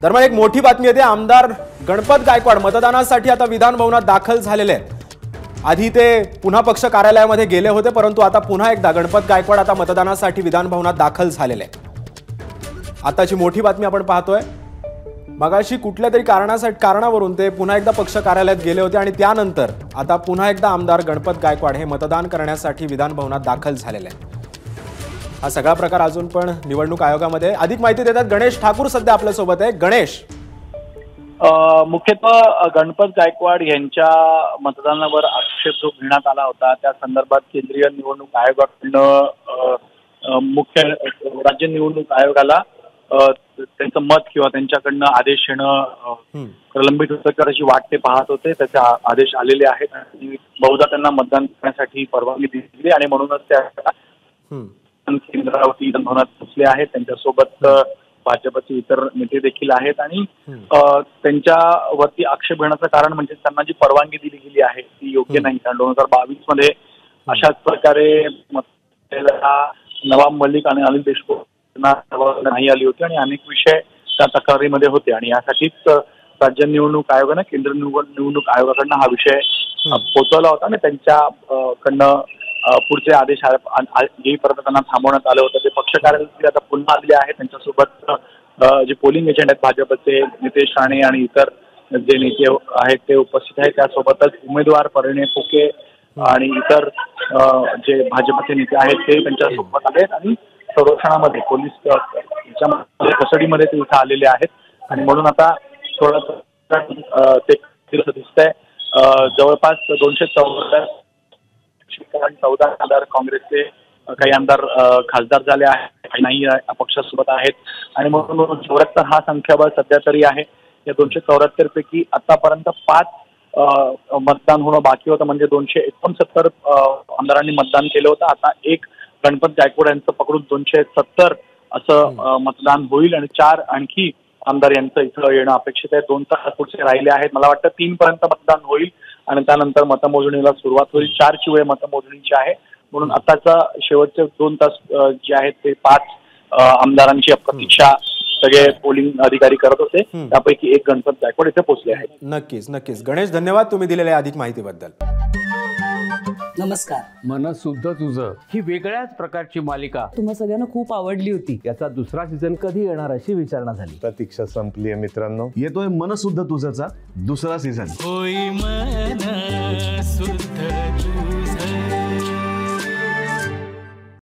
दरम्यान एक मोठी बातमी येते। आमदार गणपत गायकवाड मतदानासाठी आता विधान भवनात दाखल झालेले आहेत। आधी ते पुन्हा पक्ष कार्यालयामध्ये गेले होते, परंतु आता पुन्हा एकदा गणपत गायकवाड आता मतदानासाठी विधान भवनात दाखल झालेले आहेत। आताची मोठी बातमी आपण पाहतोय। मगाशी कुठल्या तरी कारणावरून ते पुन्हा एकदा पक्ष कार्यालयात गेले होते आणि त्यानंतर आता पुन्हा एकदा आमदार गणपत गायकवाड हे मतदान करण्यासाठी विधान भवनात दाखल झालेले आहेत। हा सगळा प्रकार अजून पण निवडणूक आयोगामध्ये। अधिक माहिती देतात गणेश ठाकूर सध्या आपल्या सोबत आहे। गणेश, मुख्यतः गणपत गायकवाड यांच्या मतदानावर आक्षेप जो घेण्यात आला होता त्या संदर्भात केंद्रीय निवडणूक आयोगाकडनं मुख्य राज्य निवडणूक आयोगाला त्यांचं मत किंवा त्यांच्याकडनं आदेश येणं प्रलंबित होतं तर अशी वाट ते पाहत होते। त्याचे आदेश आलेले आहेत आणि बहुधा त्यांना मतदान करण्यासाठी परवानगी दिली आणि म्हणूनच त्या केंद्रावरती भवनात पोहोचले आहेत। त्यांच्यासोबत भाजपचे इतर नेते देखील आहेत आणि त्यांच्यावरती आक्षेप घेण्याचं कारण म्हणजे त्यांना जी परवानगी दिली गेली आहे ती योग्य नाही। कारण 2022 मध्ये अशाच प्रकारे नवाब मलिक आणि अनिल देशमुख नाही आली होती आणि अनेक विषय त्या तक्रारीमध्ये होते आणि यासाठीच राज्य निवडणूक आयोगाने केंद्र निवडणूक आयोगाकडनं हा विषय पोहोचवला होता आणि त्यांच्याकडनं पुढचे आदेश येईपर्यंत त्यांना थांबवण्यात आलं होतं। ते पक्ष कार्यालयात आता पुन्हा आलेले आहेत। त्यांच्यासोबत जे पोलिंग एजंट आहेत भाजपचे नितेश राणे आणि इतर जे नेते आहेत ते उपस्थित आहेत। त्यासोबतच उमेदवार परिणय फुके आणि इतर जे भाजपचे नेते आहेत ते त्यांच्यासोबत आहेत आणि संरक्षणामध्ये पोलीस कस्टडीमध्ये ते इथं आलेले आहेत आणि म्हणून आता थोडं ते दिसतंय। जवळपास 214 आमदार काँग्रेसचे काही आमदार खासदार झाले आहेत, काही नाही अपक्षासोबत आहेत आणि म्हणून 74 हा संख्याबळ सध्या तरी आहे। या 274 पैकी आतापर्यंत 5 मतदान होणं बाकी होतं, म्हणजे 269 आमदारांनी मतदान केलं होतं। आता एक गणपत गायकवाड यांचं पकडून 270 असं मतदान होईल आणि 4 आणखी आमदार यांचं इथं येणं अपेक्षित आहे। 2 तास पुढचे राहिले आहेत। मला वाटतं 3 पर्यंत मतदान होईल आणि त्यानंतर मतमोजणीला सुरुवात होईल। 4ची वेळ मतमोजणीची आहे, म्हणून आताचा शेवटचे 2 तास जे आहेत ते 5 आमदारांची प्रतीक्षा सगळे पोलिंग अधिकारी करत होते। त्यापैकी एक गणपत गायकवाड इथे पोहोचले आहेत। नक्कीच गणेश, धन्यवाद तुम्ही दिलेल्या अधिक माहितीबद्दल। नमस्कार। मन सुद्धा तुझं ही वेगळ्याच प्रकारची मालिका तुम्हा सगळ्यांना खूप आवडली होती। याचा दुसरा सीझन कधी येणार अशी विचारणा झाली। प्रतीक्षा संपली आहे मित्रांनो। येतोय मन सुद्धा तुझाचा दुसरा सीझन। होई मन सुद्धा